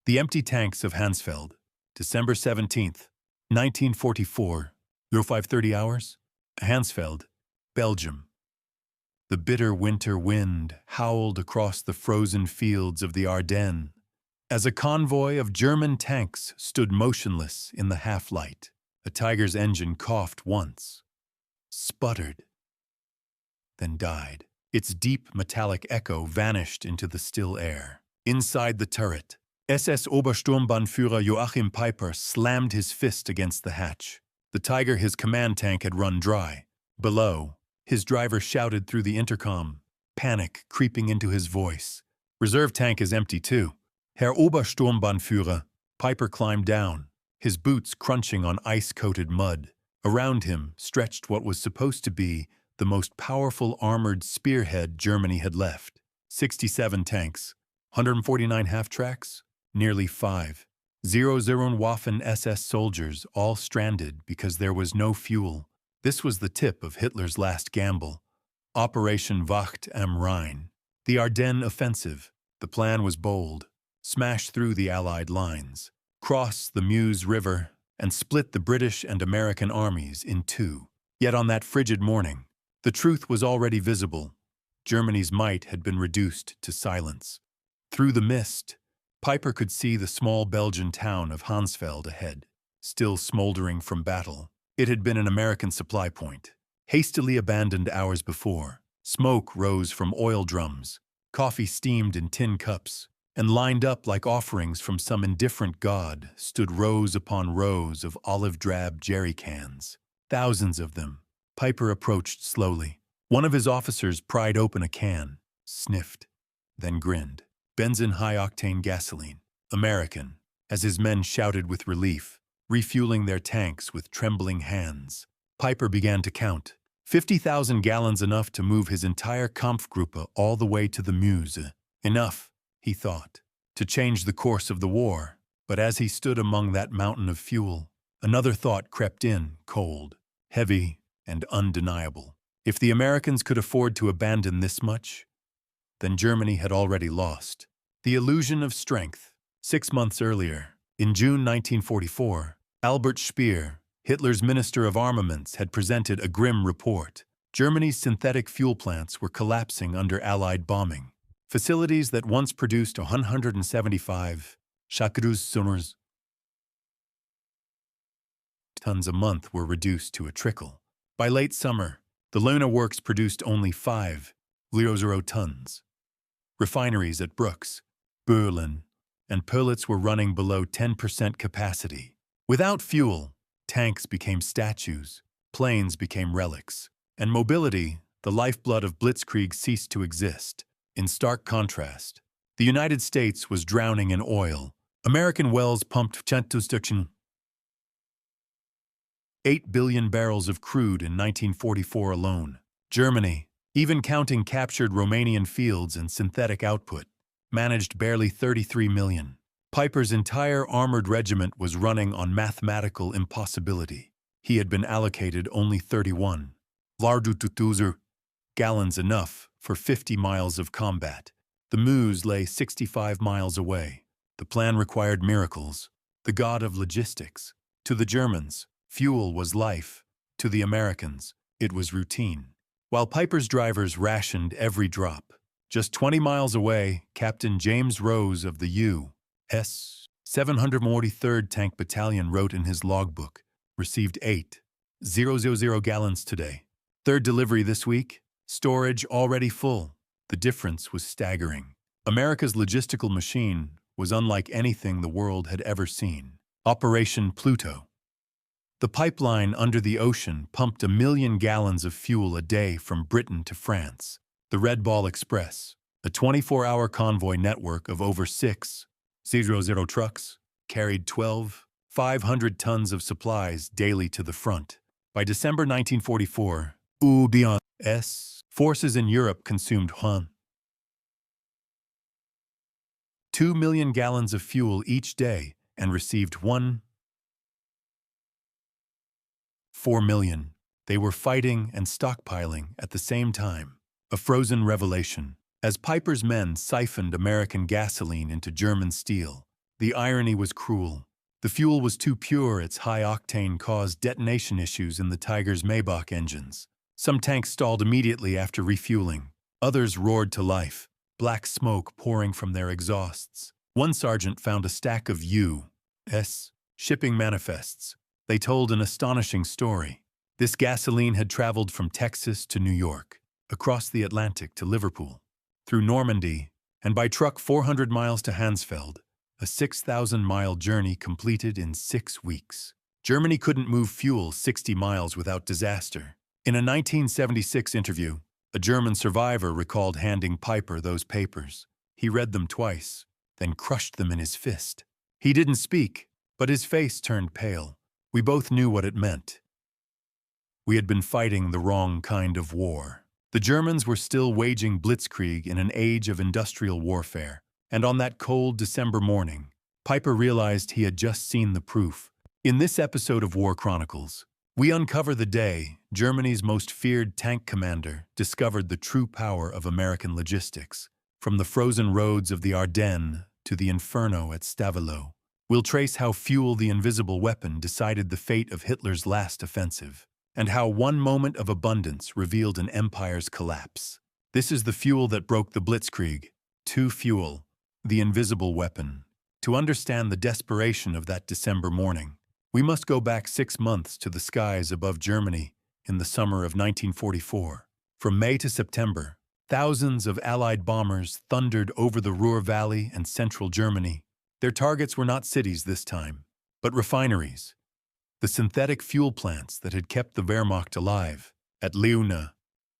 The Empty Tanks of Honsfeld, December 17th, 1944, 0530 hours, Honsfeld, Belgium. The bitter winter wind howled across the frozen fields of the Ardennes as a convoy of German tanks stood motionless in the half-light. A Tiger's engine coughed once, sputtered, then died. Its deep metallic echo vanished into the still air. Inside the turret, SS Obersturmbannführer Joachim Peiper slammed his fist against the hatch. The Tiger, his command tank, had run dry. Below, his driver shouted through the intercom, panic creeping into his voice. Reserve tank is empty too. Herr Obersturmbannführer. Peiper climbed down, his boots crunching on ice-coated mud. Around him stretched what was supposed to be the most powerful armored spearhead Germany had left. 67 tanks, 149 half-tracks, nearly 5,000 Waffen SS soldiers, all stranded because there was no fuel. This was the tip of Hitler's last gamble. Operation Wacht am Rhein. The Ardennes offensive. The plan was bold. Smash through the Allied lines, cross the Meuse River, and split the British and American armies in two. Yet on that frigid morning, the truth was already visible. Germany's might had been reduced to silence. Through the mist, Peiper could see the small Belgian town of Honsfeld ahead, still smoldering from battle. It had been an American supply point, hastily abandoned hours before. Smoke rose from oil drums, coffee steamed in tin cups, and lined up like offerings from some indifferent god stood rows upon rows of olive-drab jerry cans. Thousands of them. Peiper approached slowly. One of his officers pried open a can, sniffed, then grinned. Benzin high-octane gasoline. American, as his men shouted with relief, refueling their tanks with trembling hands. Peiper began to count. 50,000 gallons, enough to move his entire Kampfgruppe all the way to the Meuse. Enough, he thought, to change the course of the war. But as he stood among that mountain of fuel, another thought crept in, cold, heavy, and undeniable. If the Americans could afford to abandon this much, then Germany had already lost. The illusion of strength. 6 months earlier, in June 1944, Albert Speer, Hitler's Minister of Armaments, had presented a grim report. Germany's synthetic fuel plants were collapsing under Allied bombing. Facilities that once produced 175 tons a month were reduced to a trickle. By late summer, the Luna works produced only 5 tons. Refineries at Brooks, Berlin, and Perlitz were running below 10% capacity. Without fuel, tanks became statues, planes became relics, and mobility, the lifeblood of blitzkrieg, ceased to exist. In stark contrast, the United States was drowning in oil. American wells pumped 8 billion barrels of crude in 1944 alone. Germany, even counting captured Romanian fields and synthetic output, managed barely 33 million. Peiper's entire armored regiment was running on mathematical impossibility. He had been allocated only 31 gallons, enough for 50 miles of combat. The Meuse lay 65 miles away. The plan required miracles, the god of logistics. To the Germans, fuel was life. To the Americans, it was routine. While Peiper's drivers rationed every drop, just 20 miles away, Captain James Rose of the U.S. 743rd Tank Battalion wrote in his logbook, received 8,000 gallons today. Third delivery this week, storage already full. The difference was staggering. America's logistical machine was unlike anything the world had ever seen. Operation Pluto. The pipeline under the ocean pumped 1 million gallons of fuel a day from Britain to France. The Red Ball Express, a 24-hour convoy network of over 600 trucks, carried 500 tons of supplies daily to the front. By December 1944, UBS forces in Europe consumed 2 million gallons of fuel each day and received 4 million. They were fighting and stockpiling at the same time. A frozen revelation. As Peiper's men siphoned American gasoline into German steel, The irony was cruel. The fuel was too pure, its high octane caused detonation issues in the Tiger's Maybach engines. Some tanks stalled immediately after refueling. Others roared to life, black smoke pouring from their exhausts. One sergeant found a stack of U.S. shipping manifests. They told an astonishing story. This gasoline had traveled from Texas to New York, across the Atlantic to Liverpool, through Normandy, and by truck 400 miles to Honsfeld, a 6,000-mile journey completed in 6 weeks. Germany couldn't move fuel 60 miles without disaster. In a 1976 interview, a German survivor recalled handing Peiper those papers. He read them twice, then crushed them in his fist. He didn't speak, but his face turned pale. We both knew what it meant. We had been fighting the wrong kind of war. The Germans were still waging blitzkrieg in an age of industrial warfare, and on that cold December morning, Peiper realized he had just seen the proof. In this episode of War Chronicles, we uncover the day Germany's most feared tank commander discovered the true power of American logistics. From the frozen roads of the Ardennes to the inferno at Stavelot, we'll trace how fuel, the invisible weapon, decided the fate of Hitler's last offensive, and how one moment of abundance revealed an empire's collapse. This is the fuel that broke the blitzkrieg. Fuel, the invisible weapon. To understand the desperation of that December morning, we must go back 6 months to the skies above Germany in the summer of 1944. From May to September, thousands of Allied bombers thundered over the Ruhr Valley and central Germany. Their targets were not cities this time, but refineries, the synthetic fuel plants that had kept the Wehrmacht alive. At Leuna,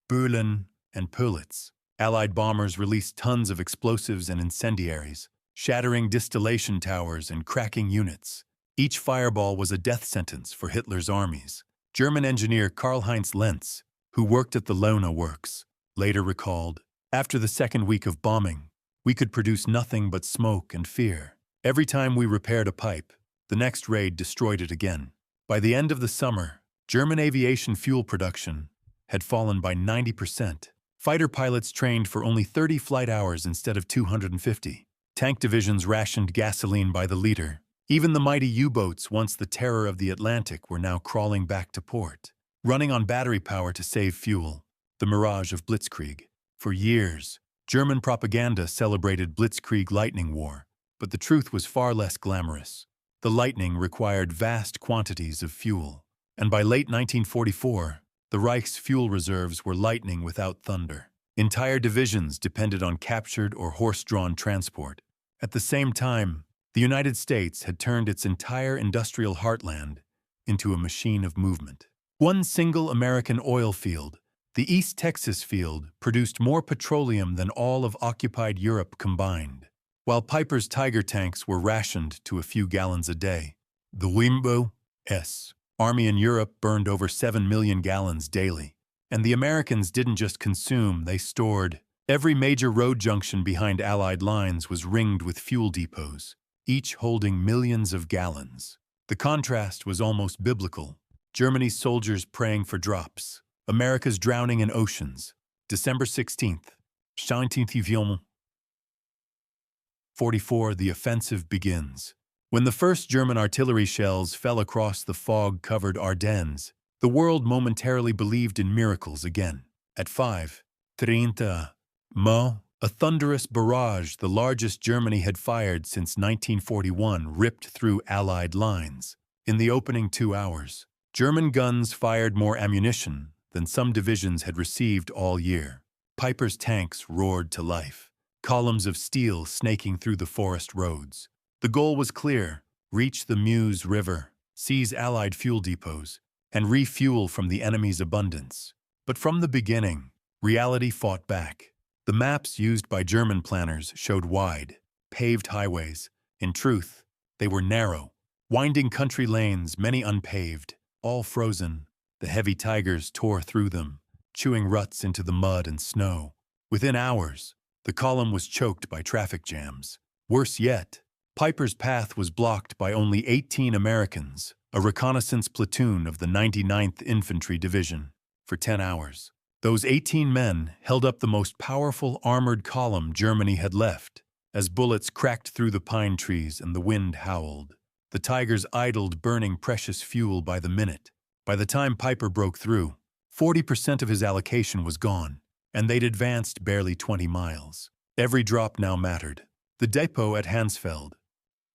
Berlin, and Pölitz, Allied bombers released tons of explosives and incendiaries, shattering distillation towers and cracking units. Each fireball was a death sentence for Hitler's armies. German engineer Karl-Heinz Lenz, who worked at the Leuna works, later recalled, "After the second week of bombing, we could produce nothing but smoke and fear. Every time we repaired a pipe, the next raid destroyed it again." By the end of the summer, German aviation fuel production had fallen by 90%. Fighter pilots trained for only 30 flight hours instead of 250. Tank divisions rationed gasoline by the liter. Even the mighty U-boats, once the terror of the Atlantic, were now crawling back to port, running on battery power to save fuel. The mirage of blitzkrieg. For years, German propaganda celebrated blitzkrieg lightning war, but the truth was far less glamorous. The lightning required vast quantities of fuel, and by late 1944, the Reich's fuel reserves were lightning without thunder. Entire divisions depended on captured or horse-drawn transport. At the same time, the United States had turned its entire industrial heartland into a machine of movement. One single American oil field, the East Texas field, produced more petroleum than all of occupied Europe combined. While Peiper's Tiger tanks were rationed to a few gallons a day, the Limbo-S army in Europe burned over 7 million gallons daily. And the Americans didn't just consume, they stored. Every major road junction behind Allied lines was ringed with fuel depots, each holding millions of gallons. The contrast was almost biblical. Germany's soldiers praying for drops, America's drowning in oceans. December 16th, 1944, the offensive begins. When the first German artillery shells fell across the fog-covered Ardennes, the world momentarily believed in miracles again. At 5:30 Mo, a thunderous barrage, the largest Germany had fired since 1941, ripped through Allied lines. In the opening 2 hours, German guns fired more ammunition than some divisions had received all year. Peiper's tanks roared to life, columns of steel snaking through the forest roads. The goal was clear: reach the Meuse River, seize Allied fuel depots, and refuel from the enemy's abundance. But from the beginning, reality fought back. The maps used by German planners showed wide, paved highways. In truth, they were narrow, winding country lanes, many unpaved, all frozen. The heavy Tigers tore through them, chewing ruts into the mud and snow. Within hours, the column was choked by traffic jams. Worse yet, Peiper's path was blocked by only 18 Americans, a reconnaissance platoon of the 99th Infantry Division. For 10 hours, those 18 men held up the most powerful armored column Germany had left. as bullets cracked through the pine trees and the wind howled. The Tigers idled, burning precious fuel by the minute. By the time Peiper broke through, 40% of his allocation was gone, and they'd advanced barely 20 miles. Every drop now mattered. The depot at Honsfeld.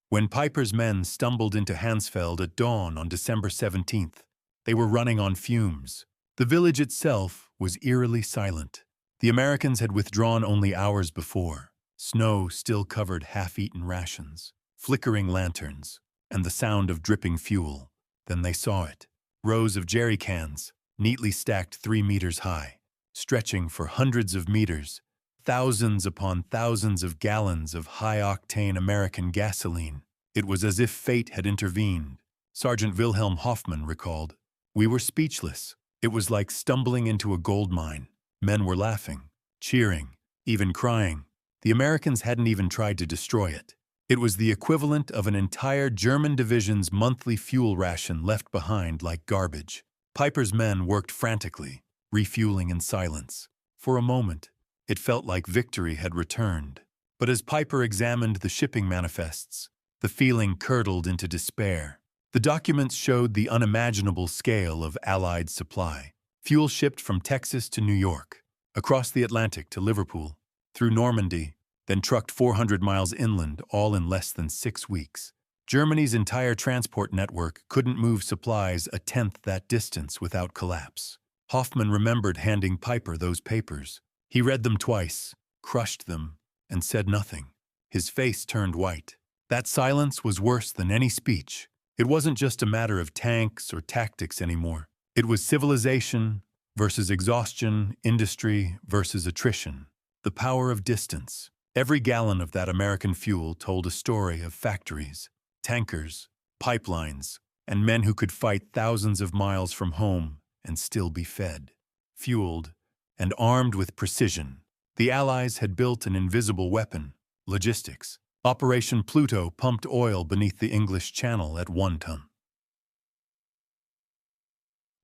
When Peiper's men stumbled into Honsfeld at dawn on December 17th, they were running on fumes. The village itself was eerily silent. The Americans had withdrawn only hours before. Snow still covered half-eaten rations, flickering lanterns, and the sound of dripping fuel. Then they saw it. Rows of jerry cans, neatly stacked 3 meters high, stretching for hundreds of meters, thousands upon thousands of gallons of high-octane American gasoline. It was as if fate had intervened. Sergeant Wilhelm Hoffman recalled, "We were speechless. It was like stumbling into a gold mine. Men were laughing, cheering, even crying. The Americans hadn't even tried to destroy it. It was the equivalent of an entire German division's monthly fuel ration left behind like garbage." Peiper's men worked frantically, refueling in silence. For a moment, it felt like victory had returned. But as Peiper examined the shipping manifests, the feeling curdled into despair. The documents showed the unimaginable scale of Allied supply. Fuel shipped from Texas to New York, across the Atlantic to Liverpool, through Normandy, then trucked 400 miles inland, all in less than 6 weeks. Germany's entire transport network couldn't move supplies a tenth that distance without collapse. Hoffman remembered handing Peiper those papers. He read them twice, crushed them, and said nothing. His face turned white. That silence was worse than any speech. It wasn't just a matter of tanks or tactics anymore. It was civilization versus exhaustion, industry versus attrition. The power of distance. Every gallon of that American fuel told a story of factories, tankers, pipelines, and men who could fight thousands of miles from home and still be fed. Fueled and armed with precision, the Allies had built an invisible weapon: logistics. Operation Pluto pumped oil beneath the English Channel at 1 ton.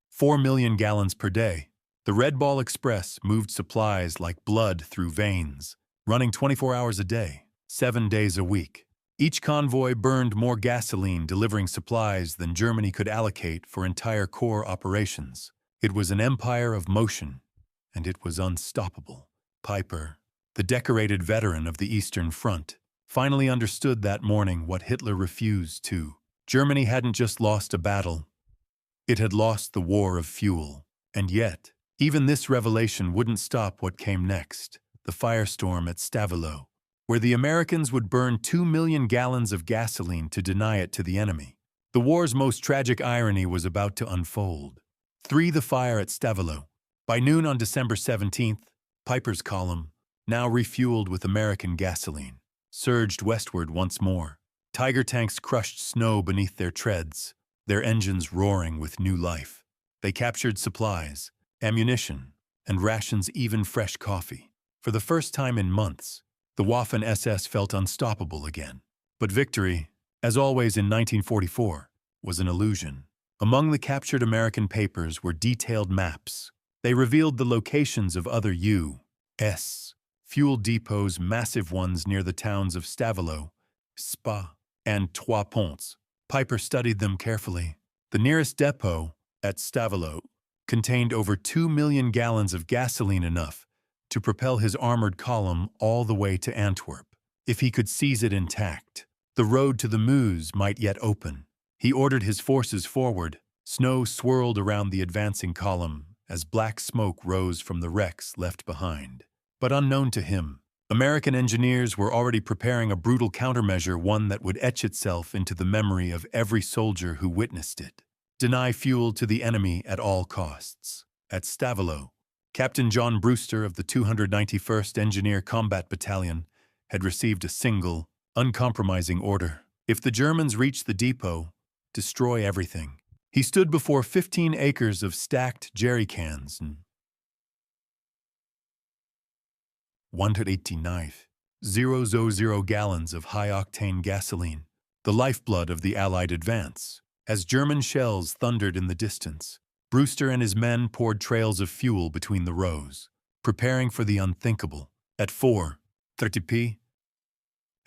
4 million gallons per day. The Red Ball Express moved supplies like blood through veins, running 24 hours a day, 7 days a week. Each convoy burned more gasoline delivering supplies than Germany could allocate for entire corps operations. It was an empire of motion, and it was unstoppable. Peiper, the decorated veteran of the Eastern Front, finally understood that morning what Hitler refused to. Germany hadn't just lost a battle, it had lost the war of fuel. And yet, even this revelation wouldn't stop what came next: the firestorm at Stavelot, where the Americans would burn 2 million gallons of gasoline to deny it to the enemy. The war's most tragic irony was about to unfold. The fire at Stavelot. By noon on December 17th, Peiper's column, now refueled with American gasoline, surged westward once more. Tiger tanks crushed snow beneath their treads, their engines roaring with new life. They captured supplies, ammunition, and rations, even fresh coffee. For the first time in months, the Waffen SS felt unstoppable again. But victory, as always in 1944, was an illusion. Among the captured American papers were detailed maps. They revealed the locations of other U.S. fuel depots, massive ones near the towns of Stavelot, Spa, and Trois Ponts. Peiper studied them carefully. The nearest depot, at Stavelot, contained over 2 million gallons of gasoline, enough to propel his armored column all the way to Antwerp. If he could seize it intact, the road to the Meuse might yet open. He ordered his forces forward. Snow swirled around the advancing column as black smoke rose from the wrecks left behind. But unknown to him, American engineers were already preparing a brutal countermeasure, one that would etch itself into the memory of every soldier who witnessed it. Deny fuel to the enemy at all costs. At Stavelot, Captain John Brewster of the 291st Engineer Combat Battalion had received a single, uncompromising order: if the Germans reached the depot, destroy everything. He stood before 15 acres of stacked jerry cans and 189,000 gallons of high-octane gasoline, the lifeblood of the Allied advance. As German shells thundered in the distance, Brewster and his men poured trails of fuel between the rows, preparing for the unthinkable. At 4:30 p.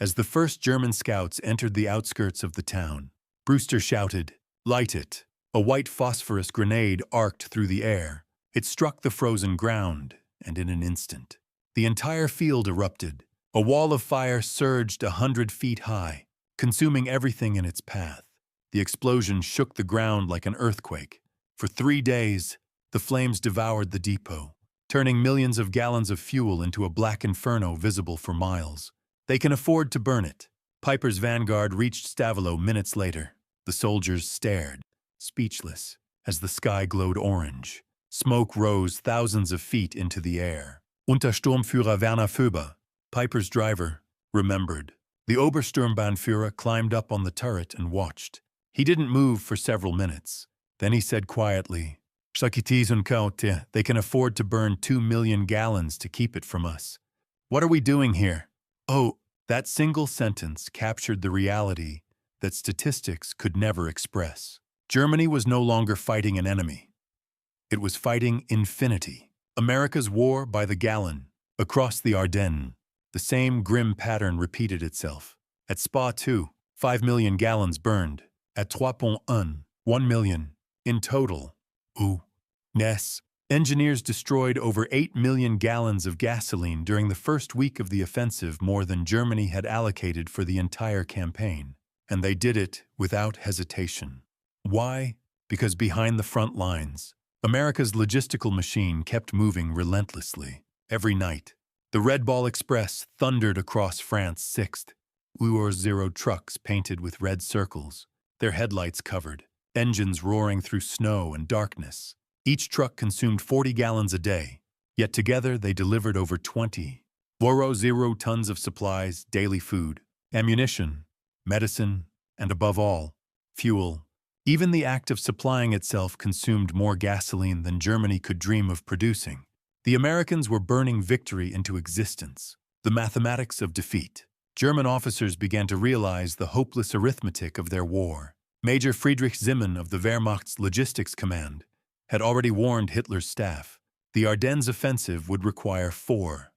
As the first German scouts entered the outskirts of the town, Brewster shouted, "Light it!" A white phosphorus grenade arced through the air. It struck the frozen ground, and in an instant, the entire field erupted. A wall of fire surged 100 feet high, consuming everything in its path. The explosion shook the ground like an earthquake. For 3 days, the flames devoured the depot, turning millions of gallons of fuel into a black inferno visible for miles. They can afford to burn it. Peiper's vanguard reached Stavelot minutes later. The soldiers stared, speechless, as the sky glowed orange. Smoke rose thousands of feet into the air. Untersturmführer Werner Pföber, Peiper's driver, remembered. The Obersturmbannführer climbed up on the turret and watched. He didn't move for several minutes. Then he said quietly, "They can afford to burn 2 million gallons to keep it from us. What are we doing here?" Oh, that single sentence captured the reality that statistics could never express. Germany was no longer fighting an enemy. It was fighting infinity. America's war by the gallon. Across the Ardennes, the same grim pattern repeated itself. At Spa 2, 5 million gallons burned. At Trois Ponts 1 million. In total, Ness. Engineers destroyed over 8 million gallons of gasoline during the first week of the offensive, more than Germany had allocated for the entire campaign. And they did it without hesitation. Why? Because behind the front lines, America's logistical machine kept moving relentlessly. Every night, the Red Ball Express thundered across France's 6th. UR-0 trucks painted with red circles, their headlights covered, engines roaring through snow and darkness. Each truck consumed 40 gallons a day, yet together they delivered over 0 tons of supplies, daily food, ammunition, medicine, and above all, fuel. Even the act of supplying itself consumed more gasoline than Germany could dream of producing. The Americans were burning victory into existence, the mathematics of defeat. German officers began to realize the hopeless arithmetic of their war. Major Friedrich Zimmern of the Wehrmacht's Logistics Command had already warned Hitler's staff. The Ardennes offensive would require 5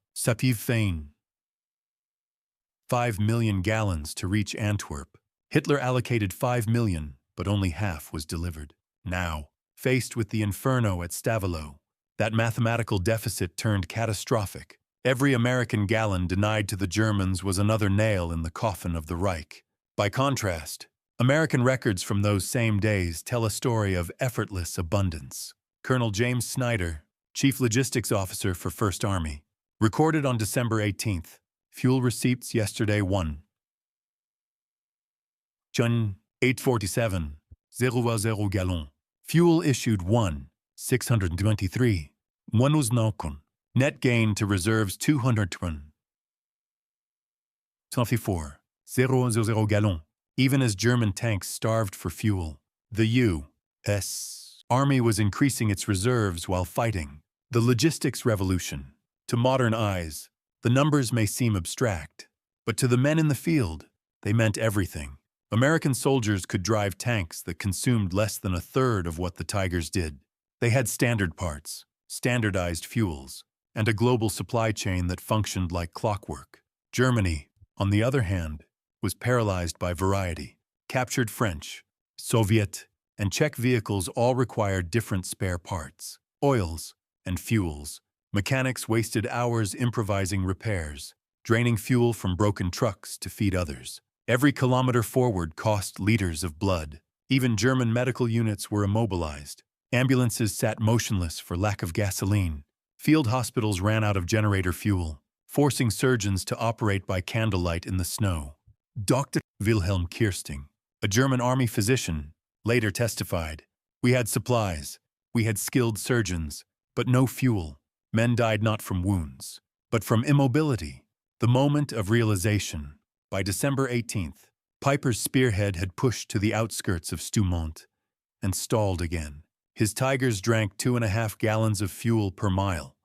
million gallons to reach Antwerp. Hitler allocated 5 million, but only half was delivered. Now, faced with the inferno at Stavelot, that mathematical deficit turned catastrophic. Every American gallon denied to the Germans was another nail in the coffin of the Reich. By contrast, American records from those same days tell a story of effortless abundance. Colonel James Snyder, Chief Logistics Officer for 1st Army, recorded on December 18th, fuel receipts yesterday 1. Jun 847, 0 gallon. Fuel issued 623. 1 Net gain to reserves 224. 0 gallon. Even as German tanks starved for fuel, the U.S. Army was increasing its reserves while fighting. The logistics revolution. To modern eyes, the numbers may seem abstract, but to the men in the field, they meant everything. American soldiers could drive tanks that consumed less than a third of what the Tigers did. They had standard parts, standardized fuels, and a global supply chain that functioned like clockwork. Germany, on the other hand, was paralyzed by variety. Captured French, Soviet, and Czech vehicles all required different spare parts, oils, and fuels. Mechanics wasted hours improvising repairs, draining fuel from broken trucks to feed others. Every kilometer forward cost liters of blood. Even German medical units were immobilized. Ambulances sat motionless for lack of gasoline. Field hospitals ran out of generator fuel, forcing surgeons to operate by candlelight in the snow. Dr. Wilhelm Kirsting, a German army physician, later testified, "We had supplies, we had skilled surgeons, but no fuel. Men died not from wounds, but from immobility." The moment of realization. By December 18th, Peiper's spearhead had pushed to the outskirts of Stoumont and stalled again. His Tigers drank 2.5 gallons of fuel per mile.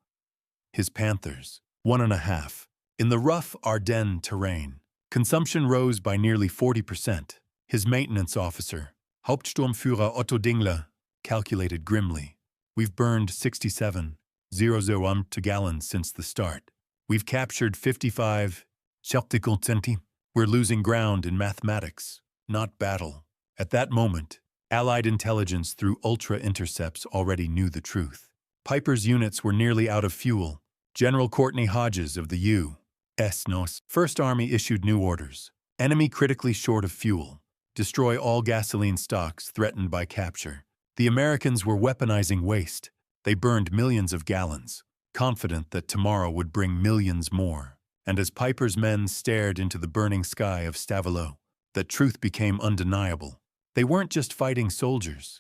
His Panthers, 1.5. In the rough Ardennes terrain, consumption rose by nearly 40%. His maintenance officer, Hauptsturmführer Otto Dingler, calculated grimly, "We've burned 67,000 gallons since the start. We've captured 55 centimes. We're losing ground in mathematics, not battle. At that moment, Allied intelligence through ultra-intercepts already knew the truth. Peiper's units were nearly out of fuel. General Courtney Hodges of the U.S. First Army issued new orders. Enemy critically short of fuel. Destroy all gasoline stocks threatened by capture. The Americans were weaponizing waste. They burned millions of gallons, confident that tomorrow would bring millions more. And as Peiper's men stared into the burning sky of Stavelot, the truth became undeniable. They weren't just fighting soldiers.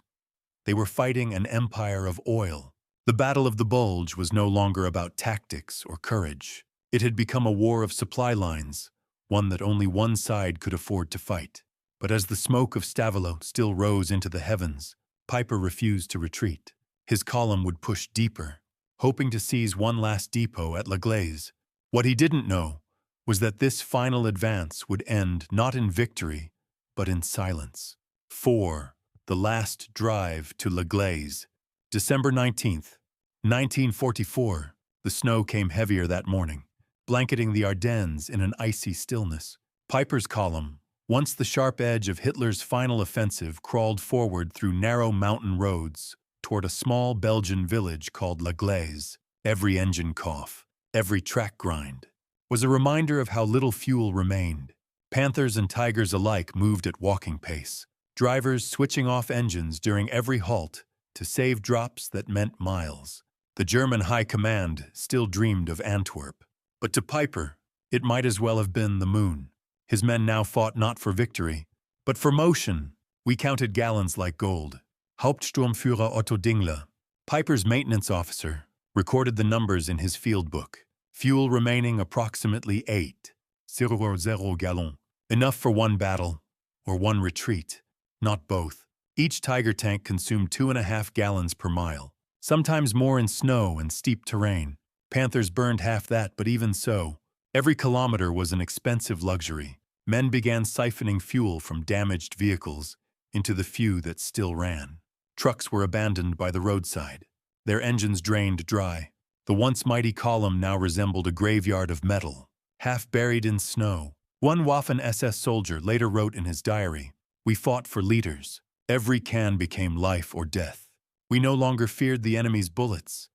They were fighting an empire of oil. The Battle of the Bulge was no longer about tactics or courage. It had become a war of supply lines, one that only one side could afford to fight. But as the smoke of Stavelot still rose into the heavens, Peiper refused to retreat. His column would push deeper, hoping to seize one last depot at La Glaise. What he didn't know was that this final advance would end not in victory, but in silence. 4. The Last Drive to La Glaise. December 19th, 1944. The snow came heavier that morning, blanketing the Ardennes in an icy stillness. Peiper's column, once the sharp edge of Hitler's final offensive, crawled forward through narrow mountain roads toward a small Belgian village called La Glaise. Every engine cough, every track grind, was a reminder of how little fuel remained. Panthers and Tigers alike moved at walking pace, drivers switching off engines during every halt to save drops that meant miles. The German High Command still dreamed of Antwerp, but to Peiper, it might as well have been the moon. His men now fought not for victory, but for motion. We counted gallons like gold. Hauptsturmführer Otto Dingler, Peiper's maintenance officer, recorded the numbers in his field book. Fuel remaining approximately 8.00 gallons. Enough for one battle, or one retreat, not both. Each Tiger tank consumed 2.5 gallons per mile, sometimes more in snow and steep terrain. Panthers burned half that, but even so, every kilometer was an expensive luxury. Men began siphoning fuel from damaged vehicles into the few that still ran. Trucks were abandoned by the roadside, their engines drained dry. The once mighty column now resembled a graveyard of metal, half buried in snow. One Waffen SS soldier later wrote in his diary, "We fought for liters. Every can became life or death. We no longer feared the enemy's bullets.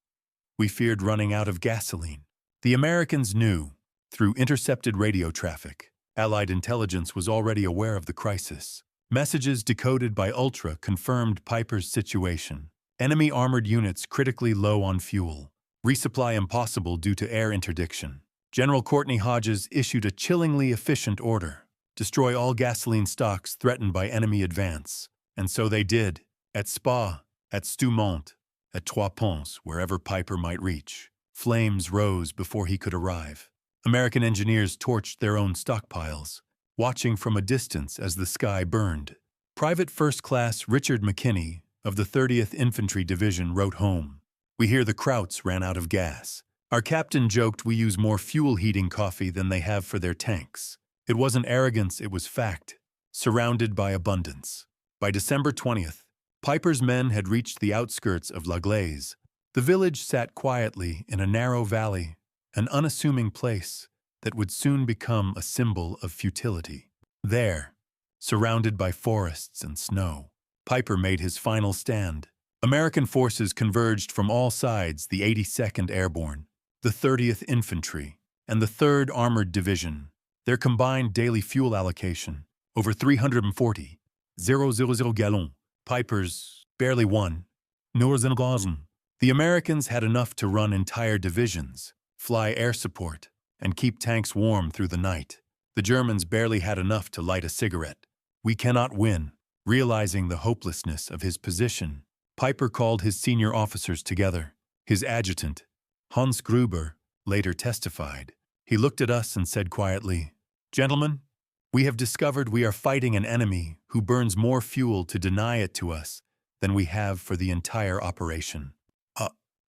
We feared running out of gasoline." The Americans knew, through intercepted radio traffic, Allied intelligence was already aware of the crisis. Messages decoded by Ultra confirmed Peiper's situation. Enemy armored units critically low on fuel. Resupply impossible due to air interdiction. General Courtney Hodges issued a chillingly efficient order: destroy all gasoline stocks threatened by enemy advance. And so they did, at Spa, at Stoumont, at Trois Ponts, wherever Peiper might reach. Flames rose before he could arrive. American engineers torched their own stockpiles, watching from a distance as the sky burned. Private First Class Richard McKinney of the 30th Infantry Division wrote home, "We hear the Krauts ran out of gas. Our captain joked we use more fuel heating coffee than they have for their tanks." It wasn't arrogance, it was fact, surrounded by abundance. By December 20th, Peiper's men had reached the outskirts of La Glaise. The village sat quietly in a narrow valley, an unassuming place that would soon become a symbol of futility. There, surrounded by forests and snow, Peiper made his final stand. American forces converged from all sides: the 82nd Airborne, the 30th Infantry, and the 3rd Armored Division. Their combined daily fuel allocation, over 340,000 gallons. Peiper's barely 1,000. The Americans had enough to run entire divisions, fly air support, and keep tanks warm through the night. The Germans barely had enough to light a cigarette. "We cannot win." Realizing the hopelessness of his position, Peiper called his senior officers together. His adjutant, Hans Gruber, later testified. He looked at us and said quietly, "Gentlemen, we have discovered we are fighting an enemy who burns more fuel to deny it to us than we have for the entire operation."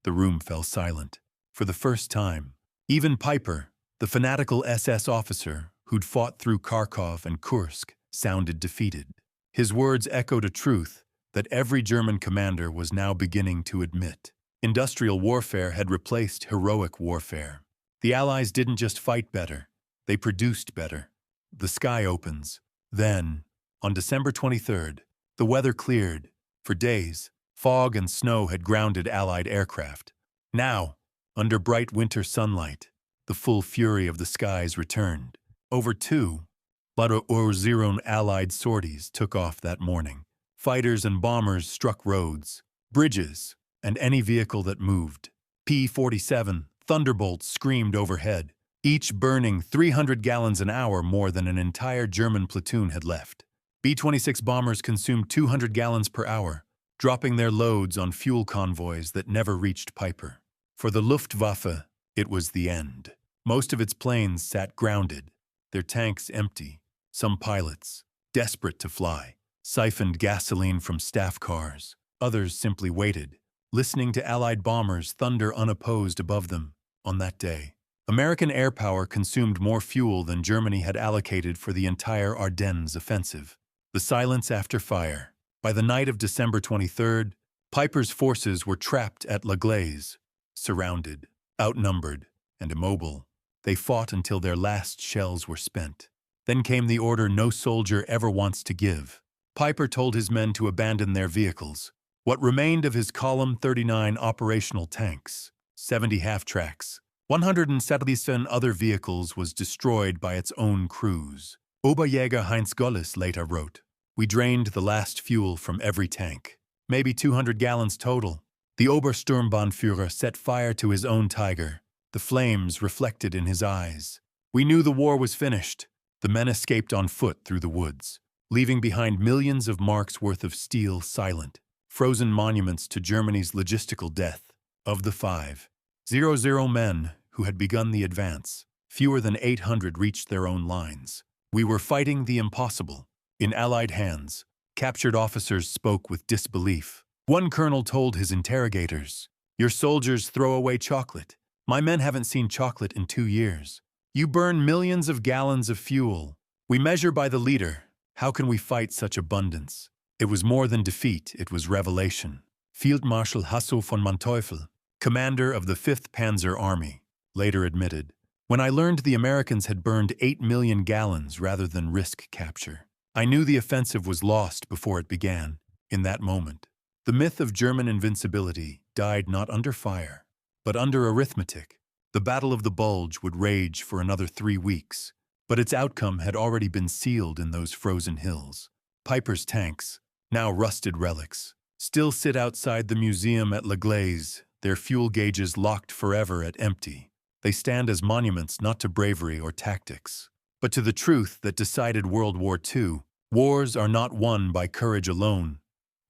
The room fell silent. For the first time, even Peiper, the fanatical SS officer who'd fought through Kharkov and Kursk, sounded defeated. His words echoed a truth that every German commander was now beginning to admit. Industrial warfare had replaced heroic warfare. The Allies didn't just fight better, they produced better. the sky opens. Then, on December 23rd, the weather cleared. For days, fog and snow had grounded Allied aircraft. Now, under bright winter sunlight, the full fury of the skies returned. Over 2,000 Allied sorties took off that morning. Fighters and bombers struck roads, bridges, and any vehicle that moved. P-47 Thunderbolts screamed overhead, each burning 300 gallons an hour more than an entire German platoon had left. B-26 bombers consumed 200 gallons per hour, dropping their loads on fuel convoys that never reached Peiper. For the Luftwaffe, it was the end. Most of its planes sat grounded, their tanks empty. Some pilots, desperate to fly, siphoned gasoline from staff cars. Others simply waited, listening to Allied bombers thunder unopposed above them. On that day, American air power consumed more fuel than Germany had allocated for the entire Ardennes offensive. The silence after fire. By the night of December 23rd, Peiper's forces were trapped at La Glaise, surrounded, outnumbered, and immobile. They fought until their last shells were spent. Then came the order no soldier ever wants to give. Peiper told his men to abandon their vehicles. What remained of his Column 39 operational tanks, 70 half-tracks, 177 other vehicles was destroyed by its own crews. Oberjäger Heinz Gollis later wrote, "We drained the last fuel from every tank, maybe 200 gallons total." The Obersturmbannführer set fire to his own Tiger, the flames reflected in his eyes. We knew the war was finished. The men escaped on foot through the woods, leaving behind millions of marks worth of steel silent, frozen monuments to Germany's logistical death. Of the 500 men who had begun the advance, fewer than 800 reached their own lines. We were fighting the impossible. In Allied hands, captured officers spoke with disbelief. One colonel told his interrogators, "Your soldiers throw away chocolate. My men haven't seen chocolate in 2 years. You burn millions of gallons of fuel. We measure by the liter. How can we fight such abundance?" It was more than defeat, it was revelation. Field Marshal Hasso von Manteuffel, commander of the 5th Panzer Army, later admitted, "When I learned the Americans had burned 8 million gallons rather than risk capture, I knew the offensive was lost before it began." In that moment, the myth of German invincibility died not under fire, but under arithmetic. The Battle of the Bulge would rage for another 3 weeks, but its outcome had already been sealed in those frozen hills. Peiper's tanks, now rusted relics, still sit outside the museum at La Glaise, their fuel gauges locked forever at empty. They stand as monuments not to bravery or tactics, but to the truth that decided World War II. Wars are not won by courage alone.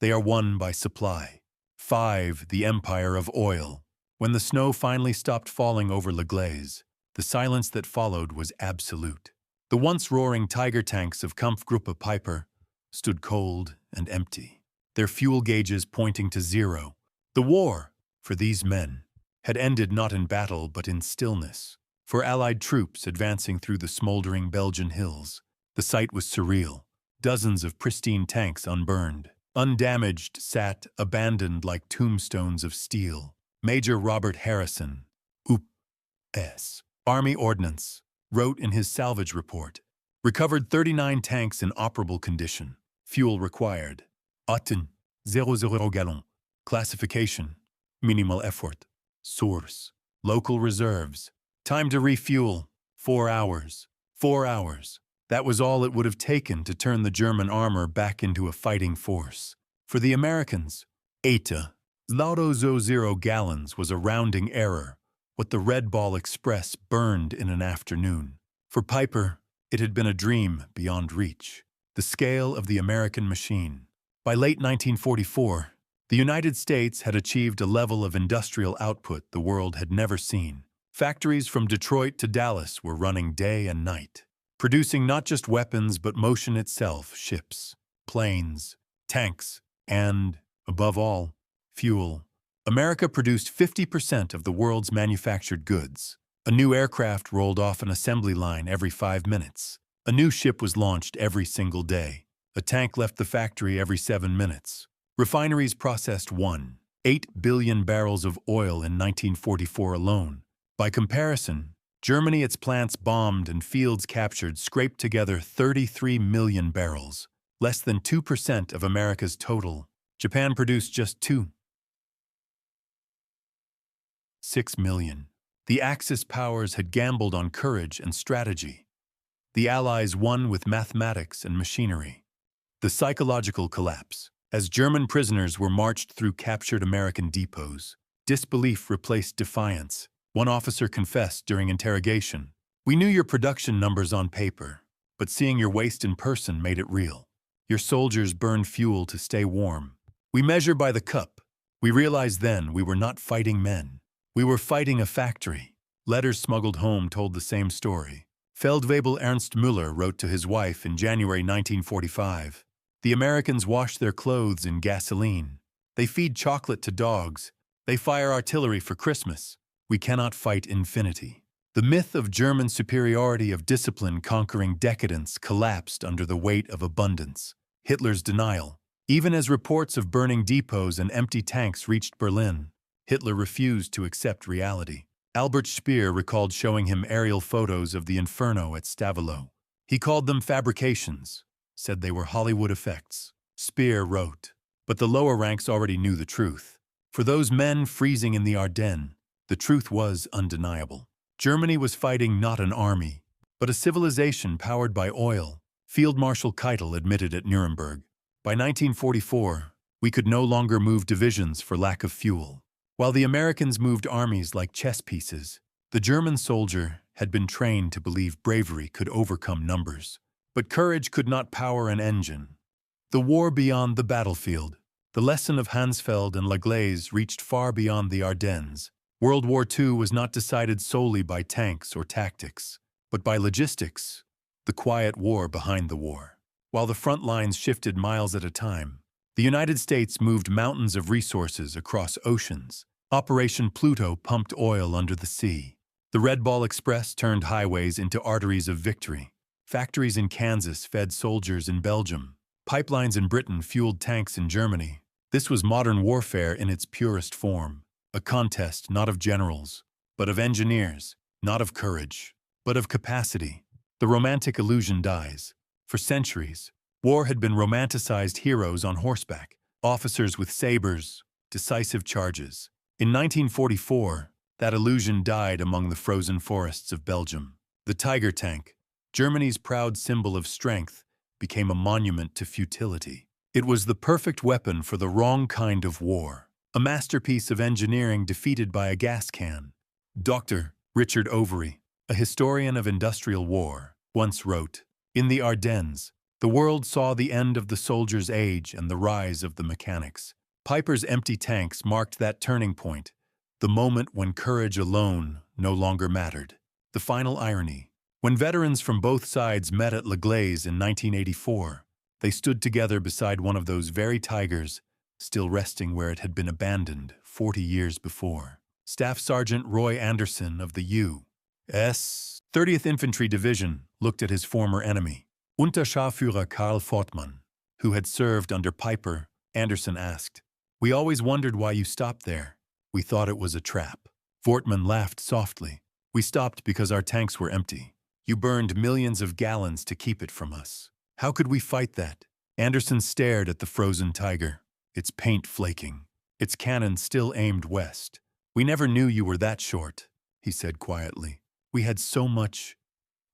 They are won by supply. 5. The Empire of Oil. When the snow finally stopped falling over La Glaise, the silence that followed was absolute. The once roaring Tiger tanks of Kampfgruppe Peiper stood cold and empty, their fuel gauges pointing to zero. The war, for these men, had ended not in battle but in stillness. For Allied troops advancing through the smoldering Belgian hills, the sight was surreal. Dozens of pristine tanks unburned, undamaged, sat abandoned like tombstones of steel. Major Robert Harrison, U.S. Army Ordnance, wrote in his salvage report, "Recovered 39 tanks in operable condition. Fuel required. Atten, 00 gallon. Classification, minimal effort. Source, local reserves. Time to refuel, 4 hours. 4 hours. That was all it would have taken to turn the German armor back into a fighting force. For the Americans, 0 gallons was a rounding error, what the Red Ball Express burned in an afternoon. For Peiper, it had been a dream beyond reach. The scale of the American machine. By late 1944, the United States had achieved a level of industrial output the world had never seen. Factories from Detroit to Dallas were running day and night, producing not just weapons but motion itself, ships, planes, tanks, and, above all, fuel. America produced 50% of the world's manufactured goods. A new aircraft rolled off an assembly line every 5 minutes. A new ship was launched every single day. A tank left the factory every 7 minutes. Refineries processed 1.8 billion barrels of oil in 1944 alone. By comparison, Germany, its plants bombed and fields captured, scraped together 33 million barrels, less than 2% of America's total. Japan produced just 6 million. The Axis powers had gambled on courage and strategy. The Allies won with mathematics and machinery. The psychological collapse. As German prisoners were marched through captured American depots, disbelief replaced defiance. One officer confessed during interrogation, "We knew your production numbers on paper, but seeing your waste in person made it real. Your soldiers burned fuel to stay warm. We measure by the cup. We realized then we were not fighting men. We were fighting a factory." Letters smuggled home told the same story. Feldwebel Ernst Müller wrote to his wife in January 1945, "The Americans wash their clothes in gasoline. They feed chocolate to dogs. They fire artillery for Christmas. We cannot fight infinity." The myth of German superiority of discipline conquering decadence collapsed under the weight of abundance. Hitler's denial. Even as reports of burning depots and empty tanks reached Berlin, Hitler refused to accept reality. Albert Speer recalled showing him aerial photos of the inferno at Stavelot. He called them fabrications, said they were Hollywood effects. Speer wrote, but the lower ranks already knew the truth. For those men freezing in the Ardennes, the truth was undeniable. Germany was fighting not an army, but a civilization powered by oil, Field Marshal Keitel admitted at Nuremberg. By 1944, we could no longer move divisions for lack of fuel. While the Americans moved armies like chess pieces, the German soldier had been trained to believe bravery could overcome numbers. But courage could not power an engine. The war beyond the battlefield. The lesson of Honsfeld and Laglaise reached far beyond the Ardennes. World War II was not decided solely by tanks or tactics, but by logistics, the quiet war behind the war. While the front lines shifted miles at a time, the United States moved mountains of resources across oceans. Operation Pluto pumped oil under the sea. The Red Ball Express turned highways into arteries of victory. Factories in Kansas fed soldiers in Belgium. Pipelines in Britain fueled tanks in Germany. This was modern warfare in its purest form. A contest not of generals, but of engineers, not of courage, but of capacity. The romantic illusion dies. For centuries, war had been romanticized heroes on horseback, officers with sabers, decisive charges. In 1944, that illusion died among the frozen forests of Belgium. The Tiger tank, Germany's proud symbol of strength, became a monument to futility. It was the perfect weapon for the wrong kind of war, a masterpiece of engineering defeated by a gas can. Dr. Richard Overy, a historian of industrial war, once wrote, "In the Ardennes, the world saw the end of the soldier's age and the rise of the mechanics." Peiper's empty tanks marked that turning point, the moment when courage alone no longer mattered. The final irony. When veterans from both sides met at Laglaise in 1984, they stood together beside one of those very Tigers, still resting where it had been abandoned 40 years before. Staff Sergeant Roy Anderson of the U.S. 30th Infantry Division looked at his former enemy, Unterscharführer Karl Fortmann, who had served under Peiper. Anderson asked, "We always wondered why you stopped there. We thought it was a trap." Fortmann laughed softly. "We stopped because our tanks were empty. You burned millions of gallons to keep it from us. How could we fight that?" Anderson stared at the frozen Tiger, its paint flaking, its cannon still aimed west. "We never knew you were that short," he said quietly. "We had so much.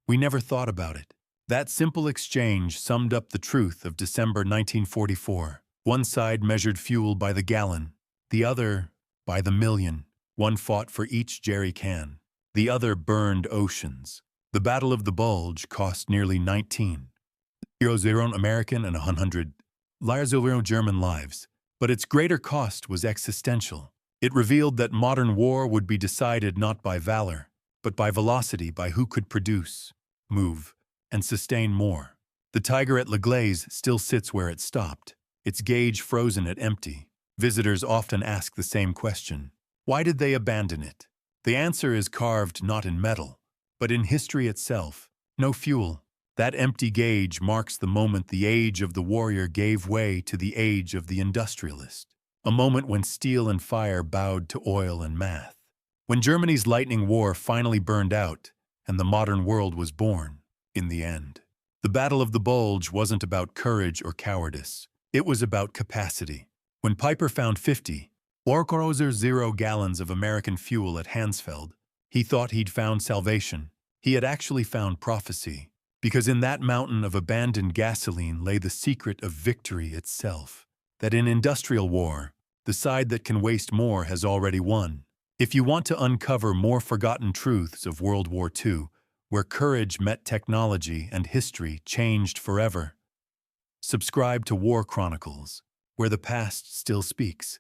We never thought about it." That simple exchange summed up the truth of December 1944. One side measured fuel by the gallon, the other by the million. One fought for each jerry can, the other burned oceans. The Battle of the Bulge cost nearly 19,000 American and 100,000 German lives, but its greater cost was existential. It revealed that modern war would be decided not by valor, but by velocity, by who could produce, move, and sustain more. The Tiger at Laglaise still sits where it stopped, its gauge frozen at empty. Visitors often ask the same question. Why did they abandon it? The answer is carved not in metal, but in history itself. No fuel. That empty gauge marks the moment the age of the warrior gave way to the age of the industrialist. A moment when steel and fire bowed to oil and math. When Germany's lightning war finally burned out, and the modern world was born, in the end. The Battle of the Bulge wasn't about courage or cowardice. It was about capacity. When Peiper found 50, or 0 gallons of American fuel at Honsfeld, he thought he'd found salvation. He had actually found prophecy, because in that mountain of abandoned gasoline lay the secret of victory itself. That in industrial war, the side that can waste more has already won. If you want to uncover more forgotten truths of World War II, where courage met technology and history changed forever, subscribe to War Chronicles, where the past still speaks.